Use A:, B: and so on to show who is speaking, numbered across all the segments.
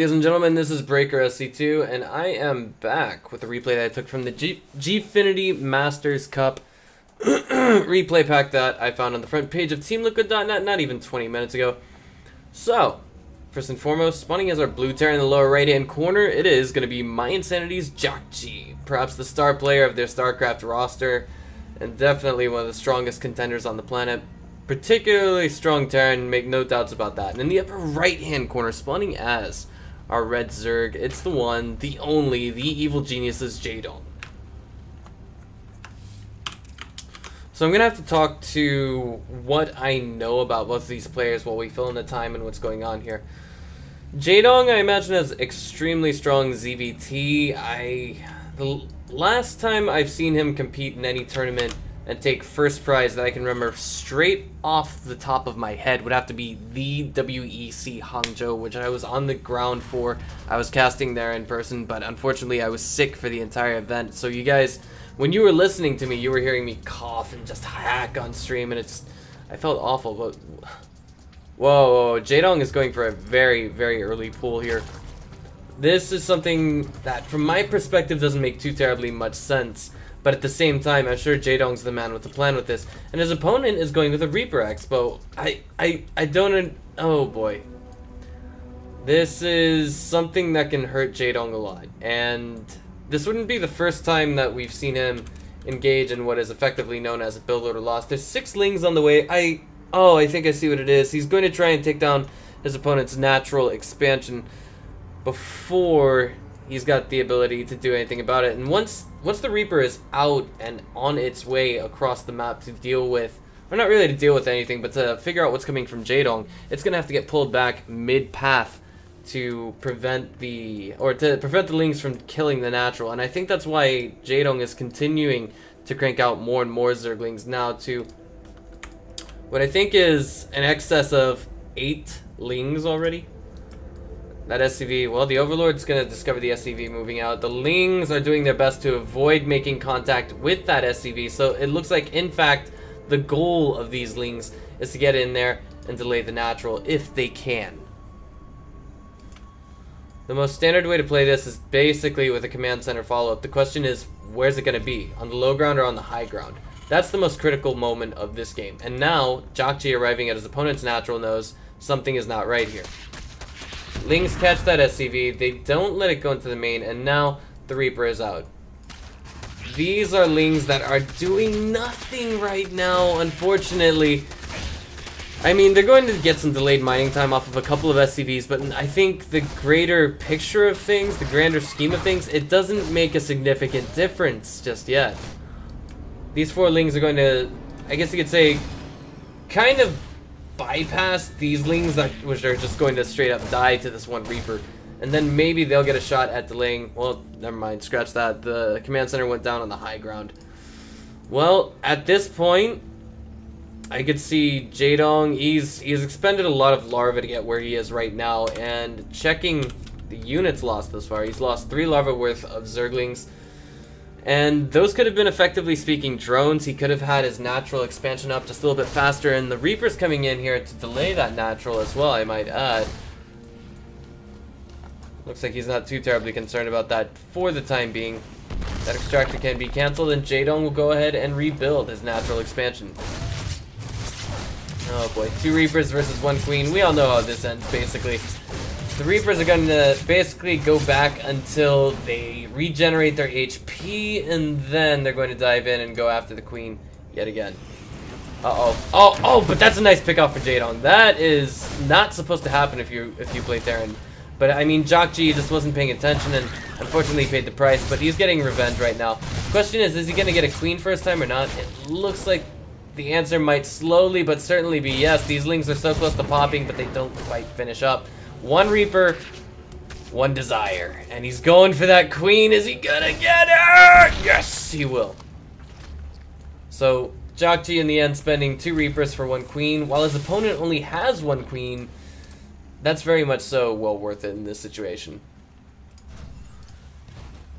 A: ladies and gentlemen, this is Breaker SC2, and I am back with a replay that I took from the Gfinity Masters Cup replay pack that I found on the front page of TeamLiquid.net not even 20 minutes ago. So, first and foremost, spawning as our blue Terran in the lower right-hand corner, it is going to be mYi's JJakji, perhaps the star player of their StarCraft roster, and definitely one of the strongest contenders on the planet. Particularly strong Terran, make no doubts about that. And in the upper right-hand corner, spawning as our red Zerg, it's the one, the only, the evil genius's Jaedong. So I'm going to have to talk to what I know about both of these players while we fill in the time and what's going on here. Jaedong, I imagine, has extremely strong ZVT. The last time I've seen him compete in any tournament and take first prize that I can remember straight off the top of my head would have to be the WEC Hangzhou, which I was on the ground for. I was casting there in person, but unfortunately I was sick for the entire event. So you guys, when you were listening to me, you were hearing me cough and just hack on stream, and I felt awful. But whoa, Jaedong is going for a very, very early pull here. This is something that, from my perspective, doesn't make too terribly much sense. But at the same time, I'm sure Jaedong's the man with the plan with this. And his opponent is going with a Reaper Expo. I don't... Oh boy. This is something that can hurt Jaedong a lot. And this wouldn't be the first time that we've seen him engage in what is effectively known as a build load or loss. There's 6 Lings on the way. I think I see what it is. He's going to try and take down his opponent's natural expansion before he's got the ability to do anything about it. And once the Reaper is out and on its way across the map to deal with, or not really to deal with anything, but to figure out what's coming from Jaedong, it's going to have to get pulled back mid-path to prevent the Lings from killing the natural. And I think that's why Jaedong is continuing to crank out more and more Zerglings now to what I think is an excess of 8 Lings already. That SCV, well, the Overlord's going to discover the SCV moving out. The Lings are doing their best to avoid making contact with that SCV, so it looks like, in fact, the goal of these Lings is to get in there and delay the natural if they can. The most standard way to play this is basically with a command center follow-up. The question is, where's it going to be? On the low ground or on the high ground? That's the most critical moment of this game. And now, JJakji arriving at his opponent's natural knows something is not right here. Lings catch that SCV, they don't let it go into the main, and now the Reaper is out. These are Lings that are doing nothing right now, unfortunately. I mean, they're going to get some delayed mining time off of a couple of SCVs, but I think the greater picture of things, the grander scheme of things, it doesn't make a significant difference just yet. These 4 Lings are going to, I guess you could say, kind of bypass these Lings which are just going to straight up die to this one Reaper, and then maybe they'll get a shot at delaying. Well, never mind, scratch that. The command center went down on the high ground. Well, at this point, I could see Jaedong, he's expended a lot of larvae to get where he is right now, and checking the units lost thus far, he's lost 3 larvae worth of Zerglings. And those could have been, effectively speaking, drones. He could have had his natural expansion up just a little bit faster, and the Reaper's coming in here to delay that natural as well, I might add. Looks like he's not too terribly concerned about that for the time being. That extractor can be cancelled, and Jaedong will go ahead and rebuild his natural expansion. Oh boy, 2 Reapers versus 1 Queen. We all know how this ends, basically. The Reapers are going to basically go back until they regenerate their HP, and then they're going to dive in and go after the Queen yet again. Oh, but that's a nice pickoff for Jaedong. That is not supposed to happen if you play Terran. But I mean, JJakji just wasn't paying attention, and unfortunately paid the price, but he's getting revenge right now. The question is he going to get a Queen first time or not? It looks like the answer might slowly but certainly be yes. These Lings are so close to popping, but they don't quite finish up. 1 Reaper, 1 Desire. And he's going for that Queen. Is he gonna get her? Yes, he will. So, JJakji in the end spending 2 Reapers for 1 Queen. While his opponent only has 1 Queen, that's very much so well worth it in this situation.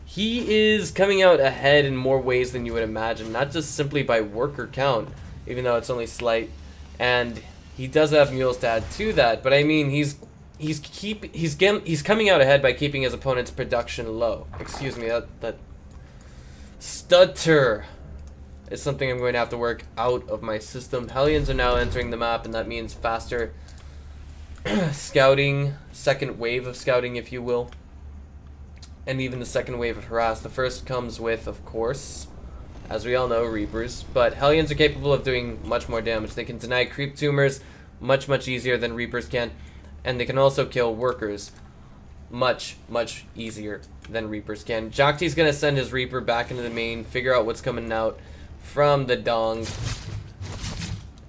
A: He is coming out ahead in more ways than you would imagine. Not just simply by worker count, even though it's only slight. And he does have mules to add to that. But I mean, he's he's coming out ahead by keeping his opponent's production low. Excuse me, that stutter is something I'm going to have to work out of my system. Hellions are now entering the map, and that means faster scouting, second wave of scouting, if you will, and even the second wave of harass. The first comes with, of course, as we all know, Reapers, but Hellions are capable of doing much more damage. They can deny creep tumors much easier than Reapers can, and they can also kill workers much easier than Reapers can. JJakji's gonna send his Reaper back into the main, figure out what's coming out from the Dong,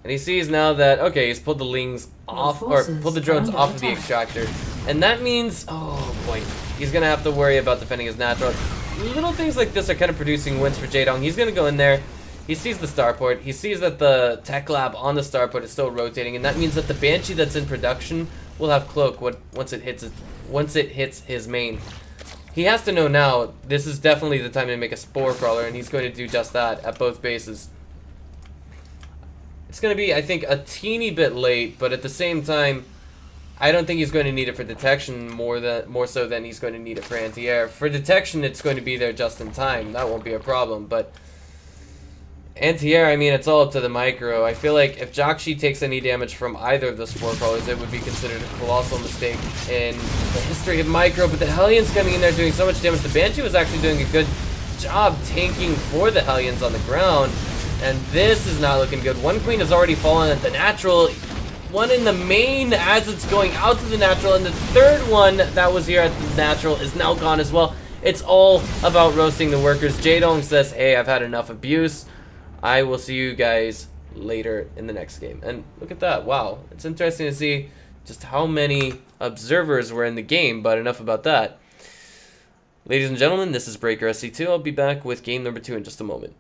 A: and he sees now that, okay, he's pulled the Lings off, or pulled the drones off of the extractor, and that means, oh boy, he's gonna have to worry about defending his natural. Little things like this are kind of producing wins for Jaedong. He's gonna go in there, he sees the starport, he sees that the tech lab on the starport is still rotating, and that means that the Banshee that's in production will have cloak once it hits his main. He has to know now, this is definitely the time to make a spore crawler, and he's going to do just that at both bases. It's going to be, I think, a teeny bit late, but at the same time, I don't think he's going to need it for detection more so than he's going to need it for anti-air. For detection, it's going to be there just in time. That won't be a problem, but anti-air, I mean, it's all up to the micro. I feel like if JJakji takes any damage from either of the spore crawlers, it would be considered a colossal mistake in the history of micro, but the Hellions coming in there doing so much damage. The Banshee was actually doing a good job tanking for the Hellions on the ground, and this is not looking good. One queen has already fallen at the natural, one in the main as it's going out to the natural, and the third one that was here at the natural is now gone as well. It's all about roasting the workers. Jaedong says, hey, I've had enough abuse. I will see you guys later in the next game. And look at that. Wow. It's interesting to see just how many observers were in the game, but enough about that. Ladies and gentlemen, this is Breaker SC2. I'll be back with game number 2 in just a moment.